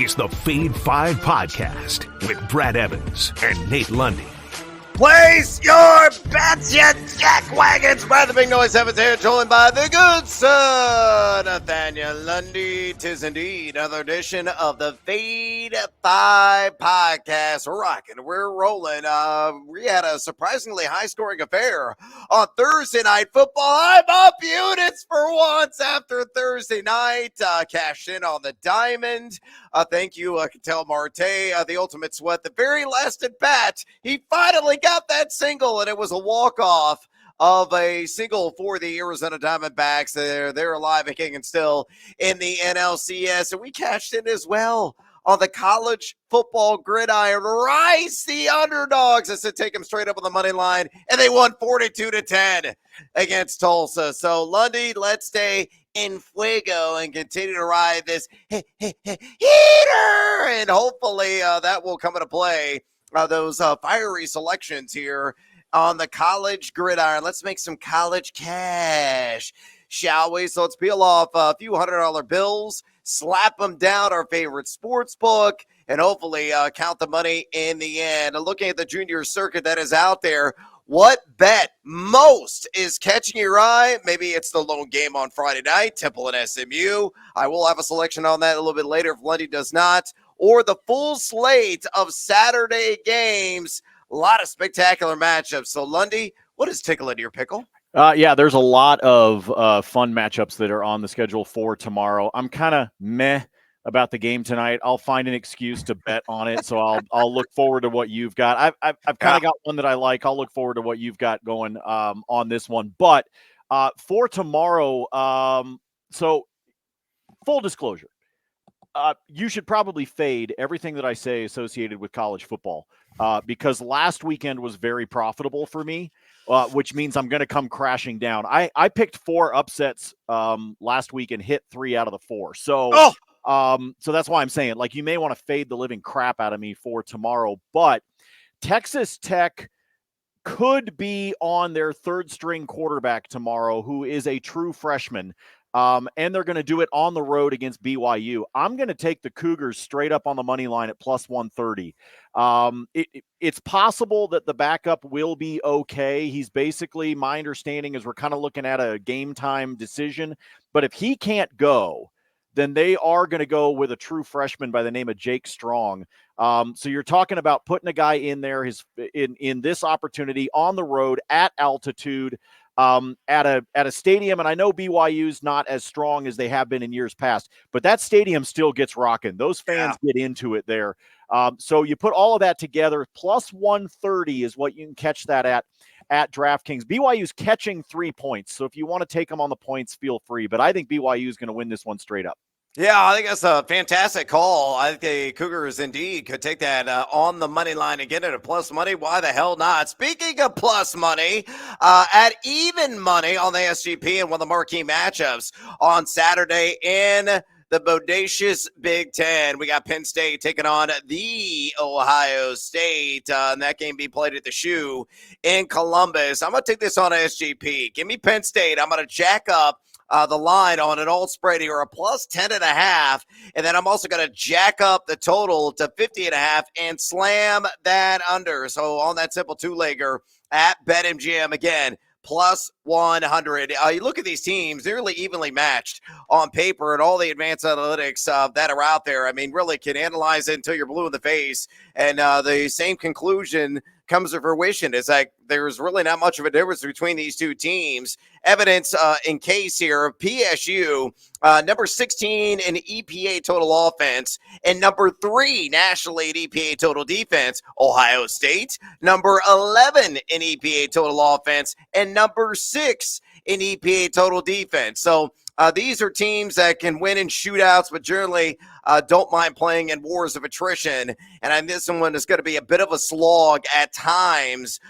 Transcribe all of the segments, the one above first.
is the Fade 5 Podcast with Brad Evans and Nate Lundy. Place your bets, you jackwagons. Brad the Big Noise Evans here, joined by the good son, Nathaniel Lundy. 'Tis indeed another edition of the Fade 5 Podcast. We're rocking. We're rolling. We had a surprisingly high-scoring affair on Thursday Night Football. I'm up units for once after Thursday night. Cashed in on the diamond. Thank you, Cattell Marte, the ultimate sweat. The very last at bat, he finally got that single, and it was a walk-off of a single for the Arizona Diamondbacks. They're alive and kicking still in the NLCS, and we cashed in as well on the college football gridiron. Rice, the underdogs. I said take them straight up on the money line, and they won 42-10 against Tulsa. So, Lundy, let's stay in fuego and continue to ride this heater, and hopefully that will come into play. Those fiery selections here on the college gridiron. Let's make some college cash, shall we? So let's peel off a few $100 bills, slap them down our favorite sports book, and hopefully count the money in the end. Looking at the junior circuit that is out there, what bet most is catching your eye? Maybe it's the lone game on Friday night, Temple and SMU. I will have a selection on that a little bit later if Lundy does not. Or the full slate of Saturday games. A lot of spectacular matchups. So, Lundy, what is tickling your pickle? Yeah, there's a lot of fun matchups that are on the schedule for tomorrow. I'm kind of meh about the game tonight. I'll find an excuse to bet on it, so I'll look forward to what you've got. I've kind of got one that I like. I'll look forward to what you've got going on this one. But for tomorrow, so full disclosure. You should probably fade everything that I say associated with college football because last weekend was very profitable for me, which means I'm going to come crashing down. I picked 4 upsets last week and hit 3 out of the 4. So, so that's why I'm saying, like, you may want to fade the living crap out of me for tomorrow. But Texas Tech could be on their third-string quarterback tomorrow, who is a true freshman. And they're going to do it on the road against BYU. I'm going to take the Cougars straight up on the money line at plus 130. It's possible that the backup will be okay. He's basically, my understanding is we're kind of looking at a game time decision. But if he can't go, then they are going to go with a true freshman by the name of Jake Strong. So you're talking about putting a guy in there in this opportunity on the road at altitude. At a stadium, and I know BYU's not as strong as they have been in years past, but that stadium still gets rocking. Those fans get into it there. So you put all of that together, plus 130 is what you can catch that at DraftKings. BYU's catching 3 points, so if you want to take them on the points, feel free. But I think BYU is going to win this one straight up. Yeah, I think that's a fantastic call. I think the Cougars indeed could take that on the money line and get it at plus money. Why the hell not? Speaking of plus money, at even money on the SGP and one of the marquee matchups on Saturday in the bodacious Big Ten. We got Penn State taking on the Ohio State, and that game being played at the Shoe in Columbus. I'm going to take this on SGP. Give me Penn State. I'm going to jack up the line on an old spread here, a plus 10.5. And then I'm also going to jack up the total to 50.5 and slam that under. So on that simple two-legger at BetMGM, again, plus 100. You look at these teams, they're really evenly matched on paper, and all the advanced analytics that are out there, I mean, really can analyze it until you're blue in the face. And the same conclusion comes to fruition. It's like there's really not much of a difference between these two teams. Evidence in case here, PSU, number 16 in EPA total offense, and number 3 nationally in EPA total defense. Ohio State, number 11 in EPA total offense, and number 6 in EPA total defense. So these are teams that can win in shootouts, but generally don't mind playing in wars of attrition. And this one is going to be a bit of a slog at times.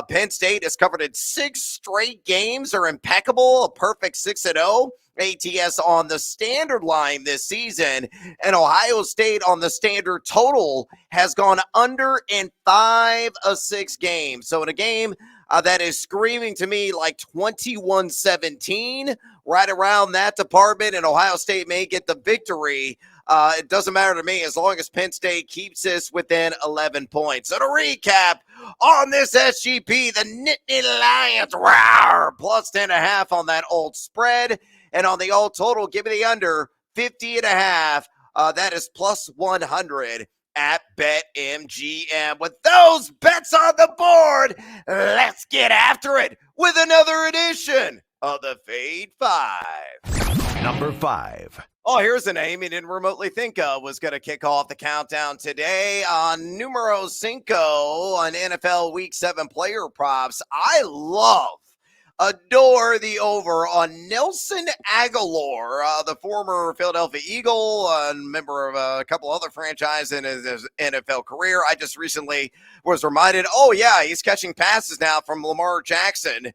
Penn State has covered in 6 straight games. They're impeccable, a perfect 6-0. ATS on the standard line this season, and Ohio State on the standard total has gone under in 5 of 6 games. So in a game that is screaming to me like 21-17, right around that department, and Ohio State may get the victory. It doesn't matter to me as long as Penn State keeps this within 11 points. So to recap on this SGP, the Nittany Lions, rawr, plus 10.5 on that old spread. And on the old total, give me the under 50.5. That is plus 100 at BetMGM. With those bets on the board, let's get after it with another edition of the Fade 5. Number 5. Oh, here's a name you didn't remotely think of was going to kick off the countdown today on numero 5 on NFL Week 7 player props. I adore the over on Nelson Agholor, the former Philadelphia Eagle, a member of a couple other franchises in his NFL career. I just recently was reminded, oh yeah, he's catching passes now from Lamar Jackson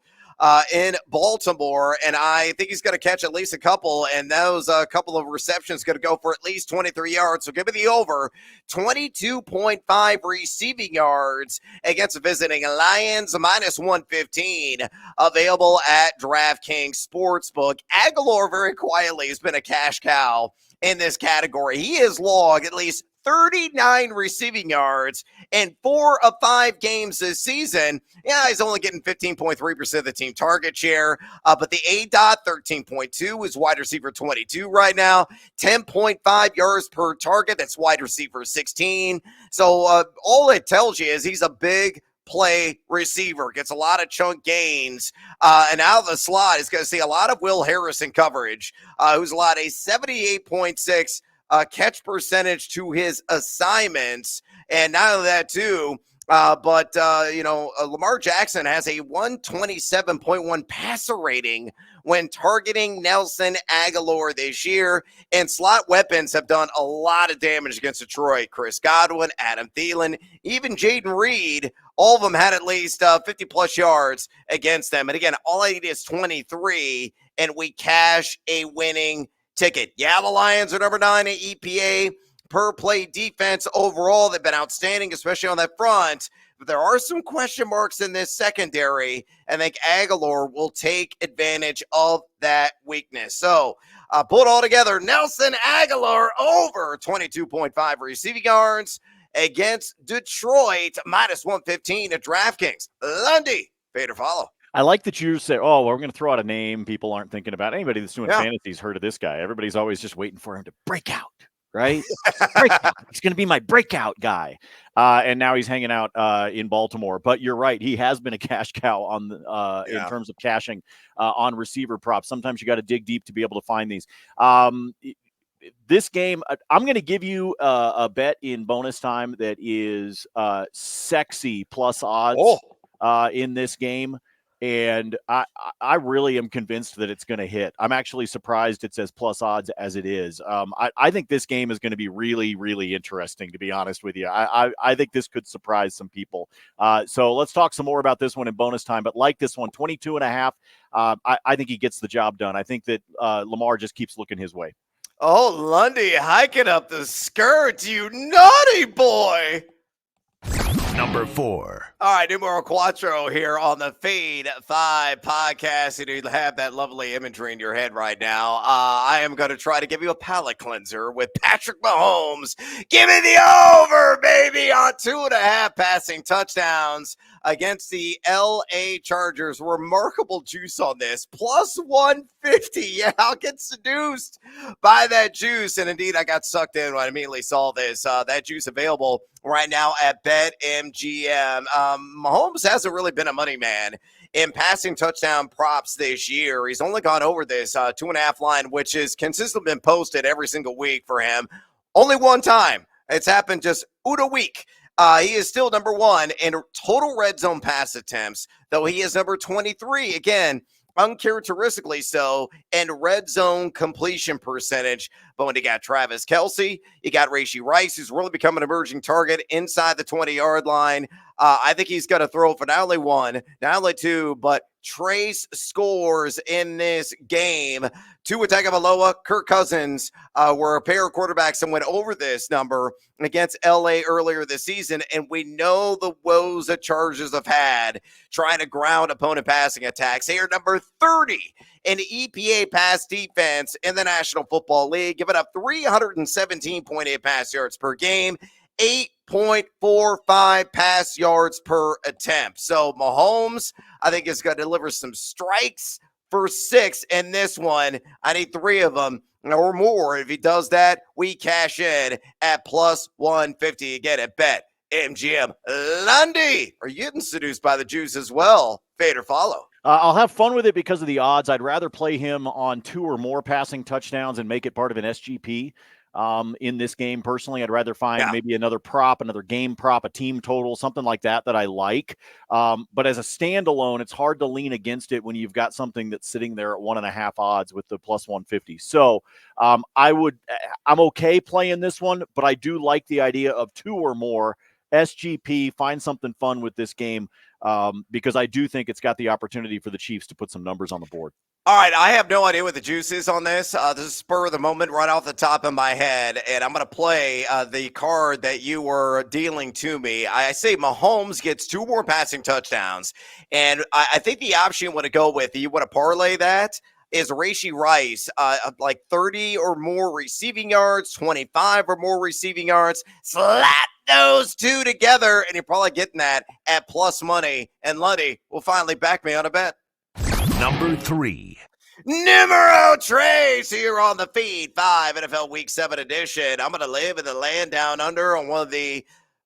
in Baltimore, and I think he's going to catch at least a couple, and those couple of receptions going to go for at least 23 yards. So give me the over 22.5 receiving yards against the visiting Lions, minus 115, available at DraftKings Sportsbook. Agholor very quietly has been a cash cow in this category. He has logged at least 39 receiving yards in 4 of 5 games this season. Yeah, he's only getting 15.3% of the team target share, but the ADOT 13.2 is wide receiver 22 right now, 10.5 yards per target. That's wide receiver 16. So all it tells you is he's a big play receiver, gets a lot of chunk gains, and out of the slot is going to see a lot of Will Harrison coverage, who's allowed a 78.6 catch percentage to his assignments. And not only that too, but Lamar Jackson has a 127.1 passer rating when targeting Nelson Agholor this year. And slot weapons have done a lot of damage against Detroit. Chris Godwin, Adam Thielen, even Jaden Reed, all of them had at least 50-plus yards against them. And again, all I need is 23, and we cash a winning ticket. Yeah, the Lions are number 9 at EPA per play defense overall. They've been outstanding, especially on that front. But there are some question marks in this secondary. I think Agholor will take advantage of that weakness. So pull it all together. Nelson Agholor over 22.5 receiving yards against Detroit, minus 115 at DraftKings. Lundy, fade or follow. I like that you say, oh, well, we're going to throw out a name people aren't thinking about. Anybody that's doing fantasies heard of this guy. Everybody's always just waiting for him to break out, right? Breakout. He's going to be my breakout guy. And now he's hanging out in Baltimore. But you're right. He has been a cash cow on the, in terms of cashing on receiver props. Sometimes you got to dig deep to be able to find these. This game, I'm going to give you a bet in bonus time that is sexy plus odds in this game. And I really am convinced that it's going to hit. I'm actually surprised it's as plus odds as it is. I think this game is going to be really, really interesting, to be honest with you. I think this could surprise some people. So let's talk some more about this one in bonus time. But like this one, 22.5, I think he gets the job done. I think that Lamar just keeps looking his way. Oh, Lundy, hiking up the skirt, you naughty boy. Number 4. All right, numero cuatro here on the Fade 5 podcast. You have that lovely imagery in your head right now. I am going to try to give you a palate cleanser with Patrick Mahomes. Give me the over, baby, on 2.5 passing touchdowns against the LA Chargers. Remarkable juice on this. Plus 150. Yeah, I'll get seduced by that juice. And indeed, I got sucked in when I immediately saw this. That juice available right now at BetMGM. Mahomes hasn't really been a money man in passing touchdown props this year. He's only gone over this 2.5 line, which has consistently been posted every single week for him. Only one time. It's happened just a week. He is still number 1 in total red zone pass attempts, though he is number 23. Again, uncharacteristically so, and red zone completion percentage. But when you got Travis Kelce, you got Rashee Rice, who's really become an emerging target inside the 20-yard line. I think he's going to throw for not only 1, not only 2, but Trace scores in this game. Tua Tagovailoa, Kirk Cousins were a pair of quarterbacks and went over this number against LA earlier this season. And we know the woes that Chargers have had trying to ground opponent passing attacks. They are number 30 an EPA pass defense in the National Football League, giving up 317.8 pass yards per game, 8.45 pass yards per attempt. So Mahomes, I think, is going to deliver some strikes for 6 in this one. I need 3 of them or more. If he does that, we cash in at plus 150. Again, at Bet MGM. Lundy, are you getting seduced by the juice as well? Fade or follow? I'll have fun with it because of the odds. I'd rather play him on 2 or more passing touchdowns and make it part of an SGP. In this game, personally, I'd rather find maybe another prop, another game prop, a team total, something like that I like. But as a standalone, it's hard to lean against it when you've got something that's sitting there at 1.5 odds with the plus 150. So I'm okay playing this one, but I do like the idea of 2 or more SGP. Find something fun with this game because I do think it's got the opportunity for the Chiefs to put some numbers on the board. All right, I have no idea what the juice is on this. This is spur of the moment right off the top of my head, and I'm going to play the card that you were dealing to me. I say Mahomes gets 2 more passing touchdowns, and I think the option you want to go with, you want to parlay that, is Rashee Rice, like 30 or more receiving yards, 25 or more receiving yards. Slap those 2 together, and you're probably getting that at plus money. And Lundy will finally back me on a bet. Number 3. Nimo Trace here on the Feed 5 NFL Week 7 edition. I'm going to live in the land down under on one of the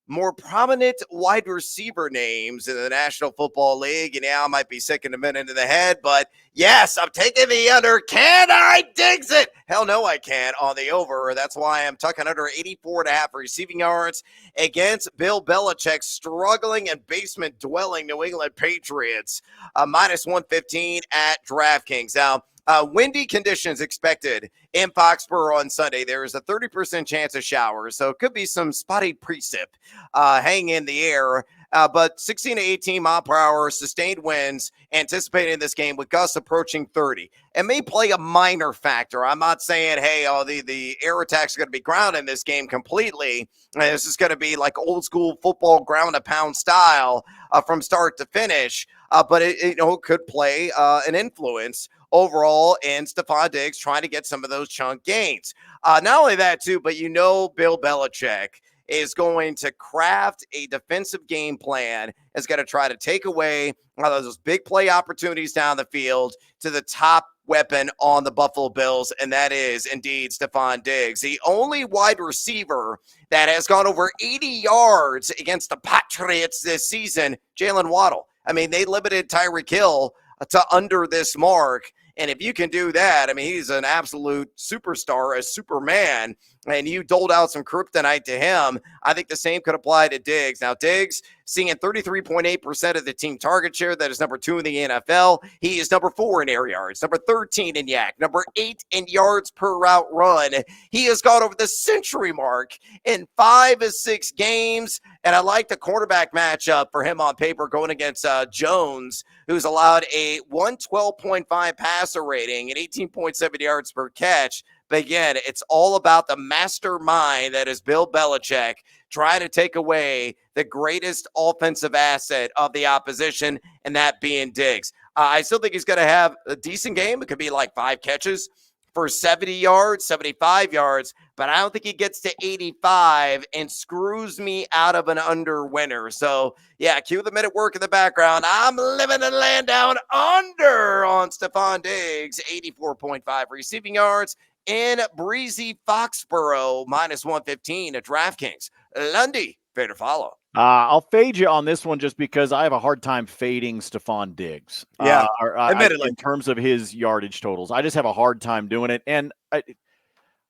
more prominent wide receiver names in the National Football League. And yeah, I might be sick in a minute in the head, but yes, I'm taking the under. Can I Diggs it? Hell no, I can't on the over. That's why I'm tucking under 84.5 receiving yards against Bill Belichick's struggling and basement-dwelling New England Patriots. Minus 115 at DraftKings. Now, windy conditions expected in Foxborough on Sunday. There is a 30% chance of showers, so it could be some spotty precip hanging in the air. But 16 to 18 mile per hour sustained winds anticipated in this game with gusts approaching 30. It may play a minor factor. I'm not saying, hey, the air attacks are going to be ground in this game completely. This is going to be like old school football ground and pound style from start to finish. But it could play an influence overall in Stefon Diggs trying to get some of those chunk gains. Not only that, too, but Bill Belichick is going to craft a defensive game plan, is going to try to take away those big play opportunities down the field to the top weapon on the Buffalo Bills, and that is indeed Stefon Diggs. The only wide receiver that has gone over 80 yards against the Patriots this season, Jalen Waddle. I mean, they limited Tyreek Hill to under this mark. And if you can do that, I mean, he's an absolute superstar, a Superman, and you doled out some kryptonite to him. I think the same could apply to Diggs. Now, Diggs seeing 33.8% of the team target share. That is number 2 in the NFL. He is number 4 in air yards, number 13 in yak, number 8 in yards per route run. He has gone over the century mark in 5 of 6 games. And I like the quarterback matchup for him on paper going against Jones, who's allowed a 112.5 passer rating and 18.7 yards per catch. But again, it's all about the mastermind that is Bill Belichick trying to take away the greatest offensive asset of the opposition, and that being Diggs. I still think he's going to have a decent game. It could be like 5 catches for 70 yards, 75 yards, but I don't think he gets to 85 and screws me out of an under winner. So, yeah, cue the minute work in the background. I'm living and land down under on Stefon Diggs, 84.5 receiving yards in breezy Foxborough, minus 115 at DraftKings. Lundy, fair to follow. I'll fade you on this one just because I have a hard time fading Stefon Diggs. Yeah, admittedly. In terms of his yardage totals. I just have a hard time doing it. And,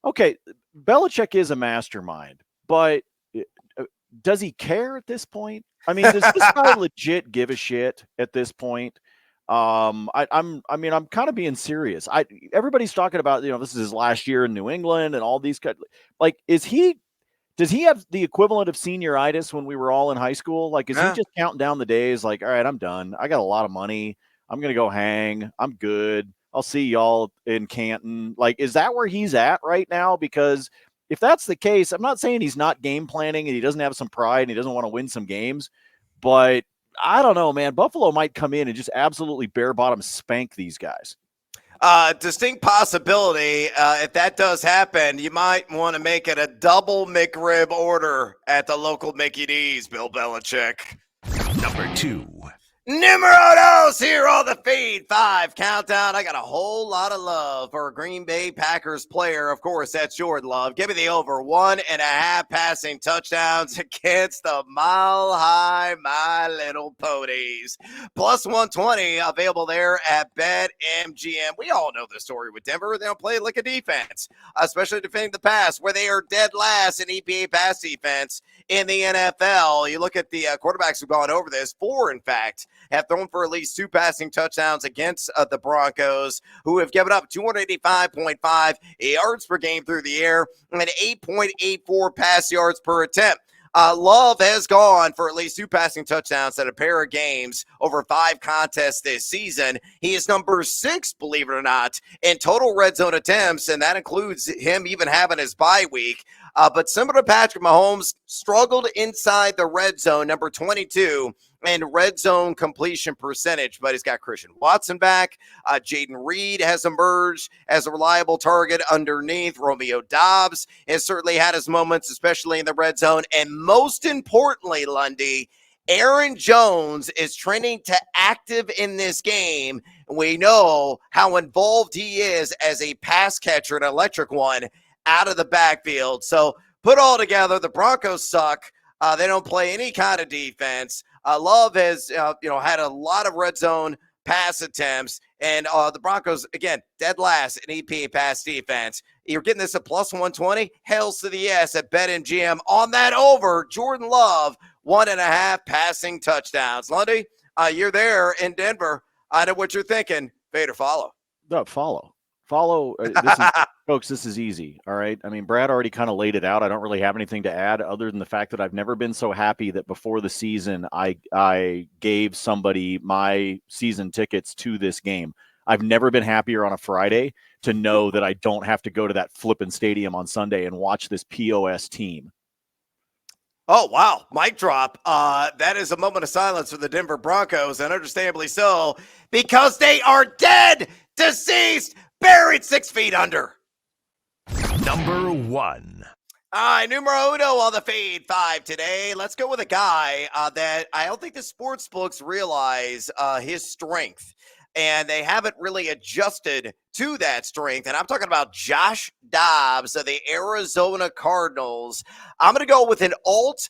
okay, Belichick is a mastermind, but does he care at this point? I mean, does this guy legit give a shit at this point? I'm kind of being serious. Everybody's talking about, this is his last year in New England and all these like, does he have the equivalent of senioritis when we were all in high school? Like, is he just counting down the days? Like, all right, I'm done. I got a lot of money. I'm going to go hang. I'm good. I'll see y'all in Canton. Like, is that where he's at right now? Because if that's the case, I'm not saying he's not game planning and he doesn't have some pride and he doesn't want to win some games, but I don't know, man. Buffalo might come in and just absolutely bare bottom spank these guys. Distinct possibility. If that does happen, you might want to make it a double McRib order at the local Mickey D's, Bill Belichick. Number 2. Numero dos here on the Feed 5 countdown. I got a whole lot of love for a Green Bay Packers player. Of course, that's Jordan Love. Give me the over 1.5 passing touchdowns against the Mile High My Little Ponies. Plus 120 available there at BetMGM. We all know the story with Denver. They don't play like a defense, especially defending the pass, where they are dead last in EPA pass defense in the NFL. You look at the quarterbacks who've gone over this, 4, in fact, have thrown for at least 2 passing touchdowns against the Broncos, who have given up 285.5 yards per game through the air and 8.84 pass yards per attempt. Love has gone for at least 2 passing touchdowns at a pair of games over 5 contests this season. He is number 6, believe it or not, in total red zone attempts, and that includes him even having his bye week. But similar to Patrick Mahomes, struggled inside the red zone, number 22 in red zone completion percentage. But he's got Christian Watson back. Jaden Reed has emerged as a reliable target underneath. Romeo Dobbs has certainly had his moments, especially in the red zone. And most importantly, Lundy, Aaron Jones is trending to active in this game. We know how involved he is as a pass catcher, an electric one, out of the backfield. So put all together, the Broncos suck. They don't play any kind of defense. Love has had a lot of red zone pass attempts, and the Broncos, again, dead last in EPA pass defense. You're getting this at plus 120. Hails to the yes at BetMGM on that over. Jordan Love, 1.5 passing touchdowns. Lundy, you're there in Denver. I know what you're thinking. Fade or follow? No, follow. Folks, this is easy. All right. I mean, Brad already kind of laid it out. I don't really have anything to add other than the fact that I've never been so happy that before the season, I gave somebody my season tickets to this game. I've never been happier on a Friday to know that I don't have to go to that flipping stadium on Sunday and watch this POS team. Oh, wow. Mic drop. That is a moment of silence for the Denver Broncos, and understandably so, because they are dead, deceased, buried 6 feet under. Number 1. Numero uno on the Feed 5 today. Let's go with a guy that I don't think the sports books realize his strength, and they haven't really adjusted to that strength. And I'm talking about Josh Dobbs of the Arizona Cardinals. I'm going to go with an alt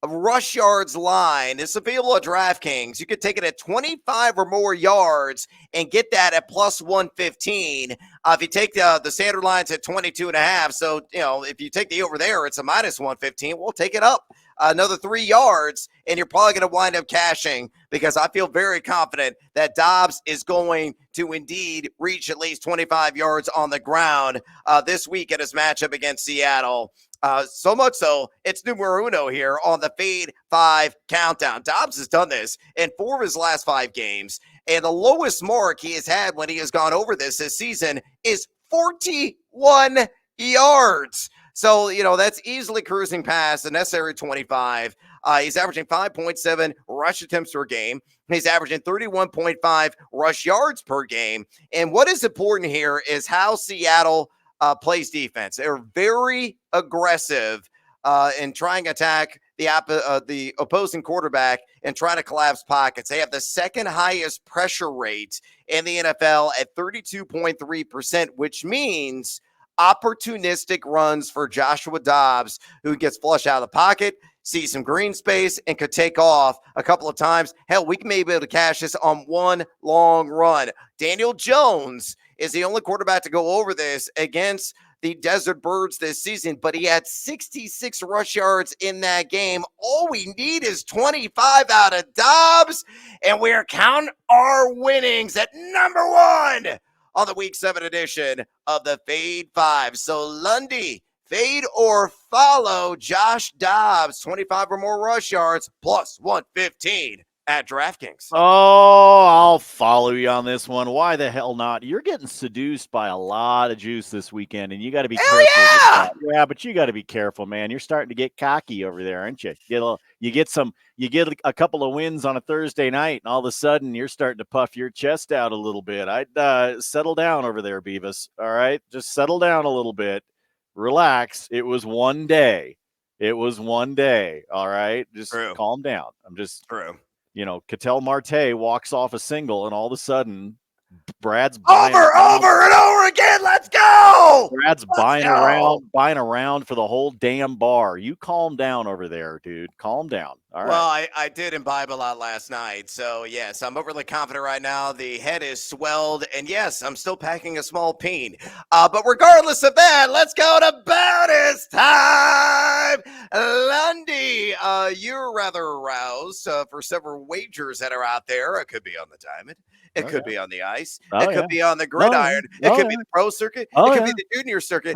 rush yards line. It's available at DraftKings. You could take it at 25 or more yards and get that at plus 115. If you take the standard lines at 22.5, so if you take the over there, it's a minus 115. We'll take it up another 3 yards, and you're probably going to wind up cashing, because I feel very confident that Dobbs is going to indeed reach at least 25 yards on the ground this week in his matchup against Seattle. So much so, it's numero uno here on the Feed 5 countdown. Dobbs has done this in 4 of his last 5 games, and the lowest mark he has had when he has gone over this season is 41 yards. So, that's easily cruising past the necessary 25. He's averaging 5.7 rush attempts per game. He's averaging 31.5 rush yards per game. And what is important here is how Seattle plays defense. They're very aggressive in trying to attack the opposing quarterback and try to collapse pockets. They have the second highest pressure rate in the NFL at 32.3%, which means opportunistic runs for Joshua Dobbs, who gets flushed out of the pocket, sees some green space, and could take off a couple of times. Hell, we may be able to cash this on one long run. Daniel Jones is the only quarterback to go over this against the Desert Birds this season, but he had 66 rush yards in that game. All we need is 25 out of Dobbs, and we are counting our winnings at number 1 on the Week 7 edition of the Fade 5. So, Lundy, fade or follow Josh Dobbs, 25 or more rush yards, plus 115. at DraftKings. Oh, I'll follow you on this one. Why the hell not? You're getting seduced by a lot of juice this weekend, and you got to be careful. Yeah! Yeah, but you got to be careful, man. You're starting to get cocky over there, aren't you? You get a couple of wins on a Thursday night, and all of a sudden you're starting to puff your chest out a little bit. I'd settle down over there, Beavis. All right, just settle down a little bit. Relax. It was one day. All right, just calm down. I'm just true. Cattell Marte walks off a single, and all of a sudden, Brad's over and over again. Let's go. Brad's buying around for the whole damn bar. You calm down over there, dude. Calm down. All right. Well, I did imbibe a lot last night, so yes, I'm overly confident right now. The head is swelled, and yes, I'm still packing a small peen. But regardless of that, let's go to bonus time. Lundy, you're rather aroused for several wagers that are out there. It could be on the diamond. It could be on the ice. It could be on the gridiron. It could be the pro circuit. It could be the junior circuit.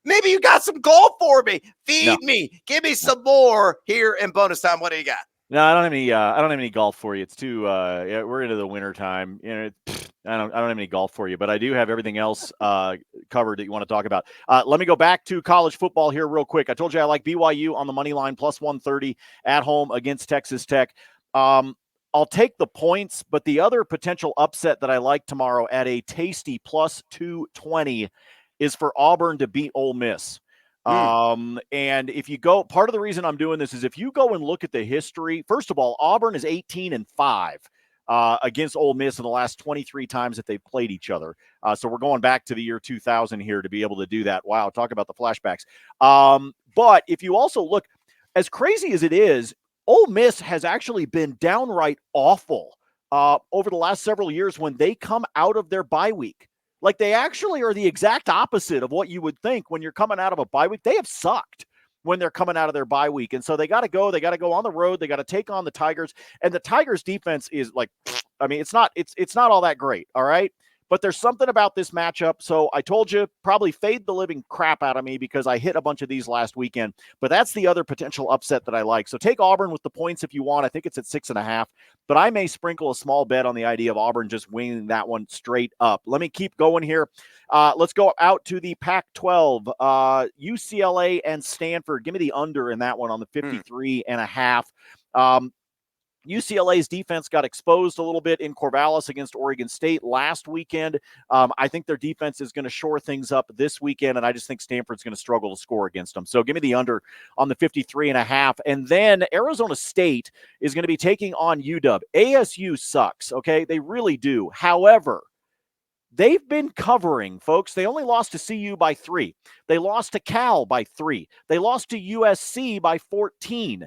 Maybe you got some golf for me. Feed me. Give me some more here in bonus time. What do you got? No, I don't have any. I don't have any golf for you. It's too. We're into the winter time. I don't have any golf for you, but I do have everything else covered that you want to talk about. Let me go back to college football here real quick. I told you I like BYU on the money line plus 130 at home against Texas Tech. I'll take the points, but the other potential upset that I like tomorrow at a tasty plus 220 is for Auburn to beat Ole Miss. And if you go, part of the reason I'm doing this is if you go and look at the history, first of all, Auburn is 18-5 against Ole Miss in the last 23 times that they've played each other. So we're going back to the year 2000 here to be able to do that. Wow, talk about the flashbacks. But if you also look, as crazy as it is, Ole Miss has actually been downright awful over the last several years when they come out of their bye week. Like, they actually are the exact opposite of what you would think when you're coming out of a bye week. They have sucked when they're coming out of their bye week. And so they got to go on the road. They got to take on the Tigers. And the Tigers defense is like, I mean, it's not all that great. All right. But there's something about this matchup. So I told you, probably fade the living crap out of me because I hit a bunch of these last weekend. But that's the other potential upset that I like. So take Auburn with the points if you want. I think it's at 6.5. But I may sprinkle a small bet on the idea of Auburn just winning that one straight up. Let me keep going here. Let's go out to the Pac-12. UCLA and Stanford. Give me the under in that one on the 53.5. UCLA's defense got exposed a little bit in Corvallis against Oregon State last weekend. I think their defense is going to shore things up this weekend, and I just think Stanford's going to struggle to score against them. So give me the under on the 53.5. And then Arizona State is going to be taking on UW. ASU sucks, okay? They really do. However, they've been covering, folks. They only lost to CU by 3. They lost to Cal by 3. They lost to USC by 14.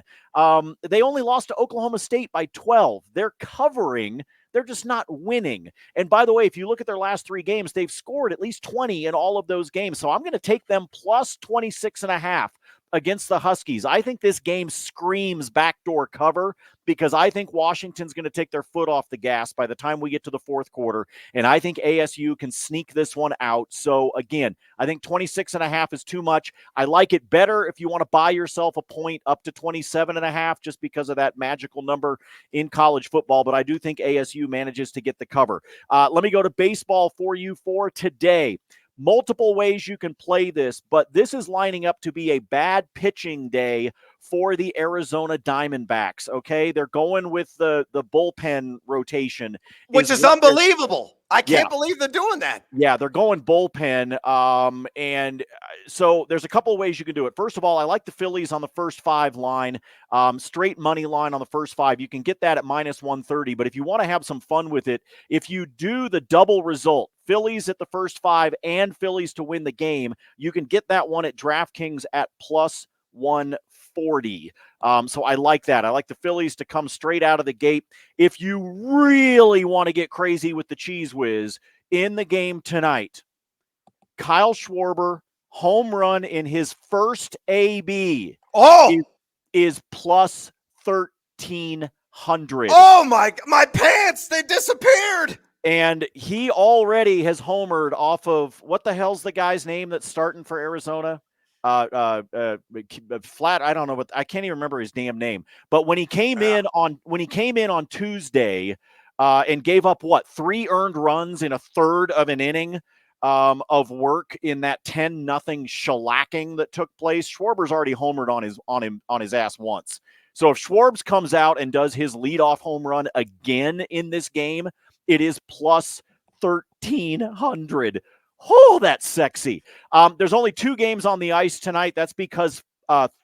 They only lost to Oklahoma State by 12. They're covering. They're just not winning. And by the way, if you look at their last 3 games, they've scored at least 20 in all of those games. So I'm going to take them plus 26.5 against the Huskies. I think this game screams backdoor cover because I think Washington's going to take their foot off the gas by the time we get to the fourth quarter, and I think ASU can sneak this one out. So again, I think 26.5 is too much. I like it better if you want to buy yourself a point up to 27.5 just because of that magical number in college football, but I do think ASU manages to get the cover. Let me go to baseball for you for today. Multiple ways you can play this, but this is lining up to be a bad pitching day for the Arizona Diamondbacks, okay? They're going with the bullpen rotation. Which is unbelievable. I can't believe they're doing that. Yeah, they're going bullpen. And so there's a couple of ways you can do it. First of all, I like the Phillies on the first 5 line, straight money line on the first 5. You can get that at minus 130. But if you want to have some fun with it, if you do the double result, Phillies at the first 5 and Phillies to win the game, you can get that one at DraftKings at plus 140. So I like that. I like the Phillies to come straight out of the gate. If you really want to get crazy with the cheese whiz in the game tonight, Kyle Schwarber, home run in his first AB is plus 1,300. Oh my pants, they disappeared. And he already has homered off of, what the hell's the guy's name that's starting for Arizona? Flat. I don't know what, I can't even remember his damn name. But when he came in on Tuesday, and gave up 3 earned runs in a third of an inning of work in that 10-0 shellacking that took place. Schwarber's already homered on his ass once. So if Schwarbs comes out and does his leadoff home run again in this game, it is plus 1,300. Oh, that's sexy. There's only 2 games on the ice tonight. That's because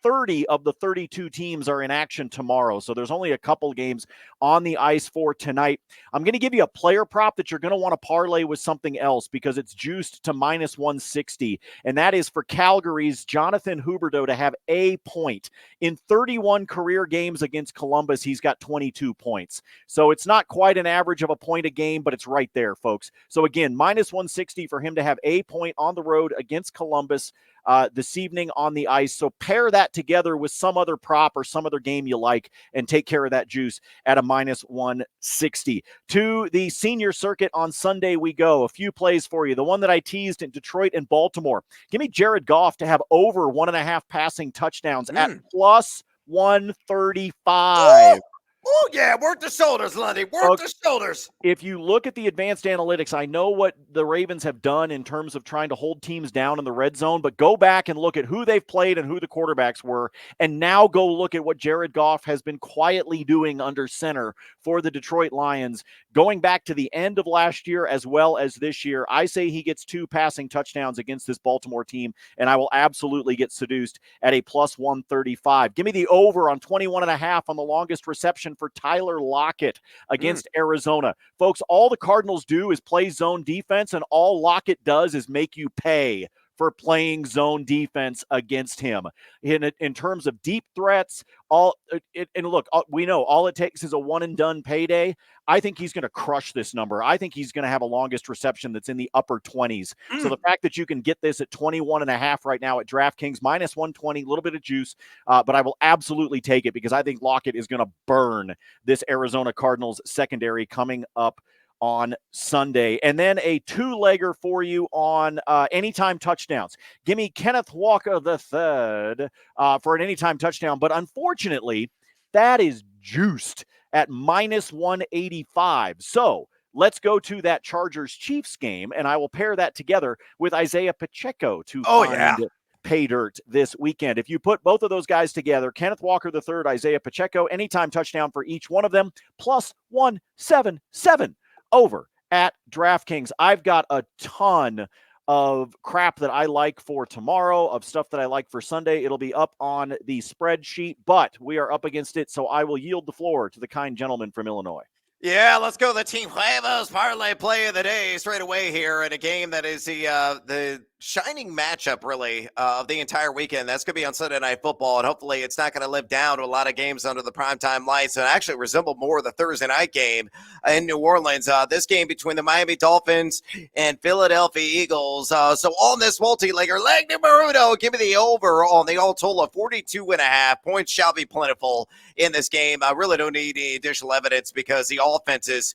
30 of the 32 teams are in action tomorrow. So there's only a couple games on the ice for tonight. I'm going to give you a player prop that you're going to want to parlay with something else because it's juiced to minus 160. And that is for Calgary's Jonathan Huberdeau to have a point. In 31 career games against Columbus, he's got 22 points. So it's not quite an average of a point a game, but it's right there, folks. So again, minus 160 for him to have a point on the road against Columbus this evening on the ice. So pair that together with some other prop or some other game you like and take care of that juice at a minus 160. To the senior circuit on Sunday we go. A few plays for you. The one that I teased in Detroit and Baltimore. Give me Jared Goff to have over 1.5 passing touchdowns at plus 135. Oh, yeah. Work the shoulders, Lundy. Work the shoulders. If you look at the advanced analytics, I know what the Ravens have done in terms of trying to hold teams down in the red zone, but go back and look at who they've played and who the quarterbacks were, and now go look at what Jared Goff has been quietly doing under center for the Detroit Lions, going back to the end of last year as well as this year. I say he gets 2 passing touchdowns against this Baltimore team, and I will absolutely get seduced at a plus 135. Give me the over on 21.5 on the longest reception for Tyler Lockett against Arizona. Folks, all the Cardinals do is play zone defense, and all Lockett does is make you pay for playing zone defense against him. In terms of deep threats, we know all it takes is a one-and-done payday. I think he's going to crush this number. I think he's going to have a longest reception that's in the upper 20s. So the fact that you can get this at 21.5 right now at DraftKings, minus 120, a little bit of juice, but I will absolutely take it because I think Lockett is going to burn this Arizona Cardinals secondary coming up on Sunday. And then a 2-legger for you on anytime touchdowns. Give me Kenneth Walker III for an anytime touchdown. But unfortunately, that is juiced at minus 185. So let's go to that Chargers-Chiefs game, and I will pair that together with Isaiah Pacheco to find pay dirt this weekend. If you put both of those guys together, Kenneth Walker III, Isaiah Pacheco, anytime touchdown for each one of them, plus 177. Over at DraftKings. I've got a ton of crap that I like for tomorrow, of stuff that I like for Sunday. It'll be up on the spreadsheet, but we are up against it, so I will yield the floor to the kind gentleman from Illinois. Yeah, let's go. The Team Huevos parlay play of the day straight away here in a game that is the shining matchup, really, of the entire weekend. That's going to be on Sunday Night Football, and hopefully it's not going to live down to a lot of games under the primetime lights and actually resemble more of the Thursday night game in New Orleans. This game between the Miami Dolphins and Philadelphia Eagles. So on this multi-legger, leg numero uno, give me the over on the all total of 42.5. Points shall be plentiful in this game. I really don't need any additional evidence because the offenses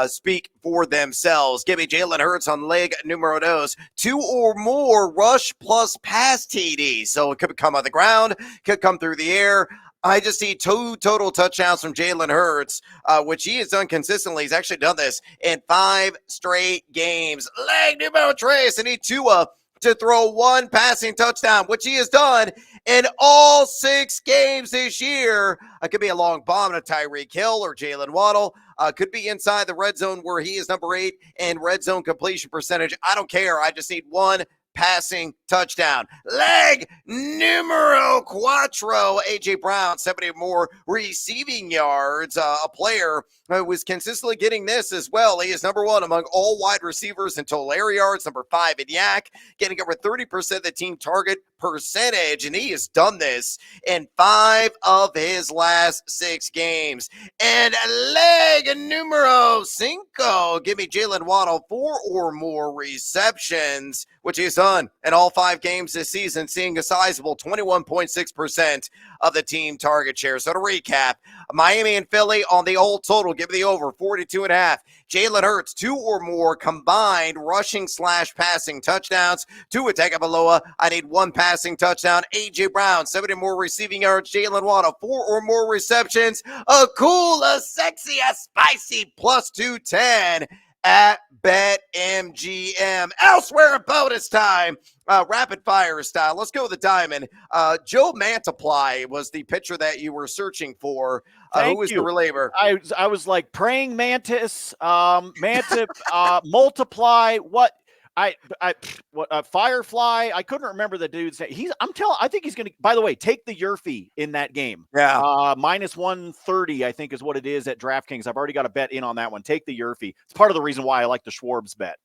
speak for themselves. Give me Jalen Hurts on leg numero dos, 2 or more rush plus pass TDs. So it could come on the ground, could come through the air. I just see 2 total touchdowns from Jalen Hurts, which he has done consistently. He's actually done this in 5 straight games. Leg Nimo Trace, I need Tua to throw 1 passing touchdown, which he has done in all 6 games this year. It could be a long bomb to Tyreek Hill or Jalen Waddle. Could be inside the red zone where he is number 8 in red zone completion percentage. I don't care. I just need 1 passing touchdown. Leg numero cuatro, A.J. Brown, 70 or more receiving yards. A player who was consistently getting this as well. He is number 1 among all wide receivers in total air yards, number 5 in yak, getting over 30% of the team target percentage, and he has done this in 5 of his last 6 games. And leg numero cinco, give me Jalen Waddle, 4 or more receptions, which he's done in all 5 games this season, seeing a sizable 21.6% of the team target share. So to recap, Miami and Philly on the old total, give me the over 42.5. Jalen Hurts, 2 or more combined rushing / passing touchdowns. Tua Tagovailoa, I need 1 pass passing touchdown. A.J. Brown, 70 more receiving yards. Jalen Waddle, 4 or more receptions. A cool, a sexy, a spicy plus 210 at BetMGM. Elsewhere, bonus time. Rapid fire style. Let's go with the diamond. Joe Mantiply was the pitcher that you were searching for. Who was the reliever? I was like praying mantis, multiply. What? Firefly. I couldn't remember the dude's name. I think he's going to, by the way, take the Yurfee in that game. Yeah. Minus 130, I think is what it is at DraftKings. I've already got a bet in on that one. Take the Yurfee. It's part of the reason why I like the Schwarb's bet.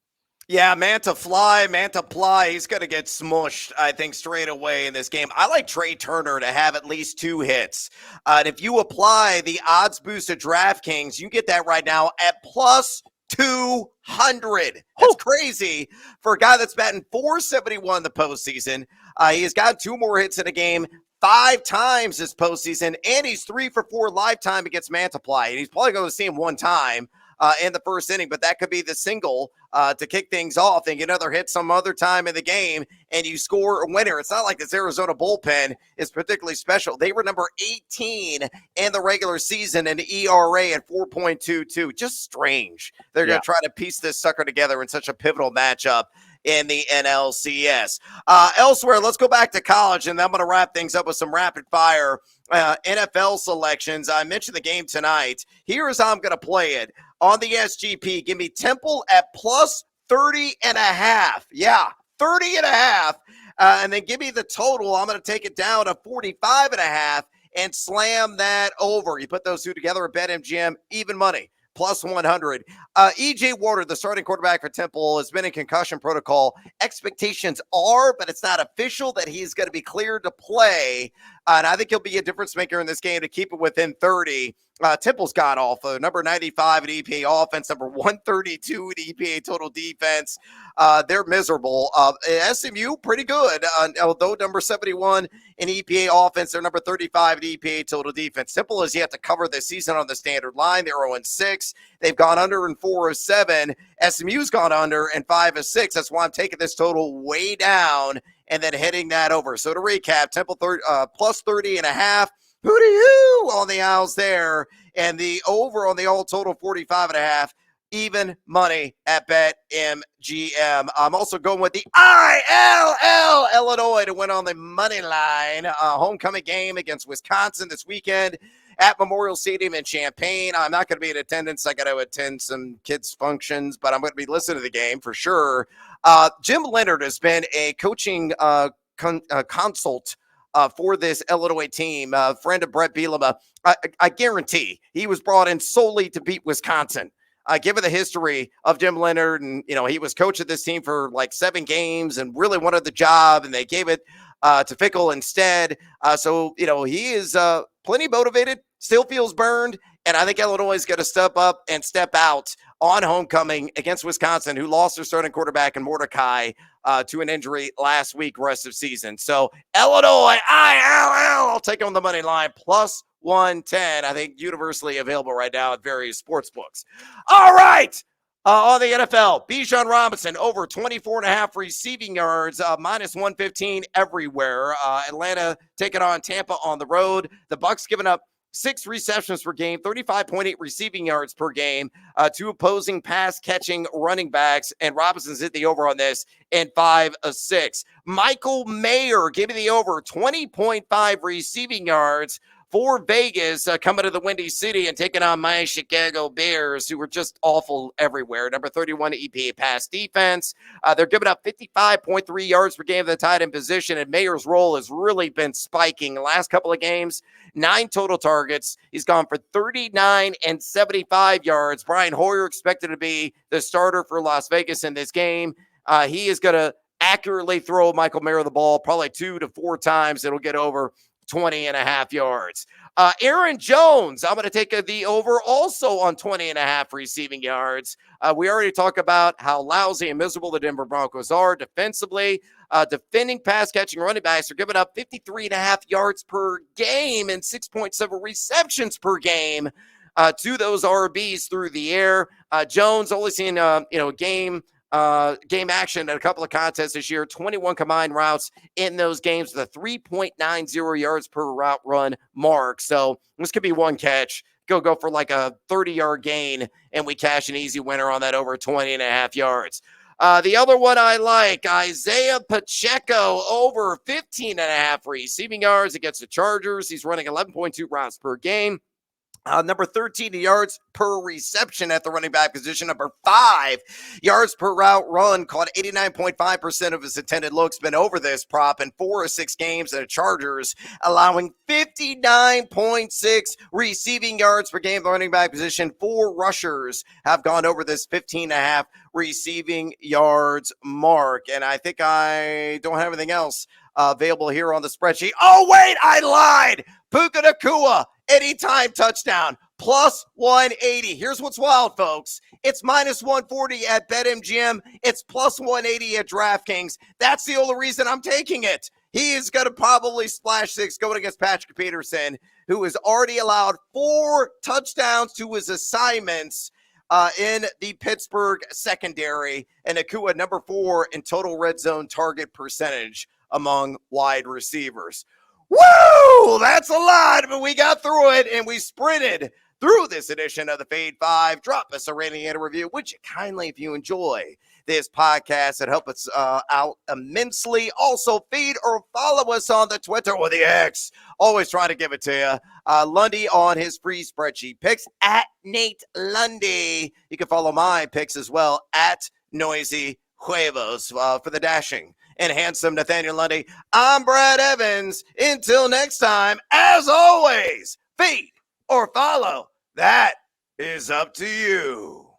Yeah, Mantiply, he's going to get smushed, I think, straight away in this game. I like Trey Turner to have at least 2 hits. And if you apply the odds boost at DraftKings, you get that right now at plus 200. That's crazy for a guy that's batting .471 in the postseason. He has got 2 more hits in a game 5 times this postseason, and he's 3 for 4 lifetime against Mantiply. And he's probably going to see him 1 time in the first inning, but that could be the single to kick things off and get another hit some other time in the game, and you score a winner. It's not like this Arizona bullpen is particularly special. They were number 18 in the regular season and ERA at 4.22. Just strange. They're going to try to piece this sucker together in such a pivotal matchup in the NLCS. Elsewhere, let's go back to college, and then I'm going to wrap things up with some rapid fire NFL selections. I mentioned the game tonight. Here's how I'm going to play it. On the SGP, give me Temple at plus 30.5. Yeah, 30.5. And then give me the total. I'm going to take it down to 45.5 and slam that over. You put those two together at BetMGM, even money. Plus 100. E.J. Warder, the starting quarterback for Temple, has been in concussion protocol. Expectations are, but it's not official, that he's going to be cleared to play. And I think he'll be a difference maker in this game to keep it within 30. Temple's got off number 95 in EPA offense, number 132 in EPA total defense. They're miserable. SMU, pretty good, although number 71 in EPA offense, they're number 35 in EPA total defense. Temple has yet to cover this season on the standard line. They're 0-6. They've gone under in 4 of 7. SMU's gone under in 5 of 6. That's why I'm taking this total way down and then heading that over. So to recap, Temple plus 30.5. Hooty-hoo on the Owls there. And the over on the all total 45.5. Even money at BetMGM. I'm also going with the ILL Illinois to win on the money line. Homecoming game against Wisconsin this weekend at Memorial Stadium in Champaign. I'm not going to be in attendance. I got to attend some kids' functions, but I'm going to be listening to the game for sure. Jim Leonard has been a coaching consult for this Illinois team, friend of Brett Bielema. I guarantee he was brought in solely to beat Wisconsin. Given the history of Jim Leonard, and he was coach of this team for like 7 games and really wanted the job, and they gave it to Fickle instead. So he is plenty motivated, still feels burned, and I think Illinois is going to step up and step out on homecoming against Wisconsin, who lost their starting quarterback in Mordecai to an injury last week, rest of season. So Illinois, I'll take on the money line plus 110. I think universally available right now at various sports books. All right. On the NFL, Bijan Robinson over 24.5 receiving yards, minus 115 everywhere. Atlanta taking on Tampa on the road. The Bucs giving up 6 receptions per game, 35.8 receiving yards per game, 2 opposing pass-catching running backs, and Robinson's hit the over on this in 5 of 6. Michael Mayer, give me the over, 20.5 receiving yards for Vegas, coming to the Windy City and taking on my Chicago Bears, who were just awful everywhere. Number 31 EPA pass defense. They're giving up 55.3 yards per game of the tight end position, and Mayer's role has really been spiking the last couple of games. 9 total targets. He's gone for 39 and 75 yards. Brian Hoyer expected to be the starter for Las Vegas in this game. He is going to accurately throw Michael Mayer the ball probably 2 to 4 times. It'll get over 20.5 yards. Aaron Jones, I'm going to take the over also on 20.5 receiving yards. We already talked about how lousy and miserable the Denver Broncos are defensively. Defending pass-catching running backs are giving up 53.5 yards per game and 6.7 receptions per game to those RBs through the air. Jones only seen a game game action at a couple of contests this year, 21 combined routes in those games with a 3.90 yards per route run mark. So this could be one catch. Go for like a 30-yard gain, and we cash an easy winner on that over 20.5 yards. The other one I like, Isaiah Pacheco, over 15.5 receiving yards against the Chargers. He's running 11.2 routes per game. Number 13 yards per reception at the running back position. Number 5 yards per route run, caught 89.5% of his intended looks, been over this prop in 4 of 6 games at the Chargers, allowing 59.6 receiving yards per game at the running back position. 4 rushers have gone over this 15.5 receiving yards mark. And I think I don't have anything else available here on the spreadsheet. Oh, wait, I lied. Puka Nacua, anytime touchdown, plus 180. Here's what's wild, folks. It's minus 140 at BetMGM. It's plus 180 at DraftKings. That's the only reason I'm taking it. He is going to probably splash 6 going against Patrick Peterson, who has already allowed 4 touchdowns to his assignments in the Pittsburgh secondary. And Nacua, number 4 in total red zone target percentage among wide receivers. Woo! That's a lot, but we got through it, and we sprinted through this edition of the Fade 5. Drop us a rating and a review, would you kindly, if you enjoy this podcast. It helps us out immensely. Also, feed or follow us on the Twitter or the X. Always trying to give it to you. Lundy on his free spreadsheet picks, at Nate Lundy. You can follow my picks as well, at Noisy Huevos, for the dashing and handsome Nathaniel Lundy. I'm Brad Evans. Until next time, as always, feed or follow. That is up to you.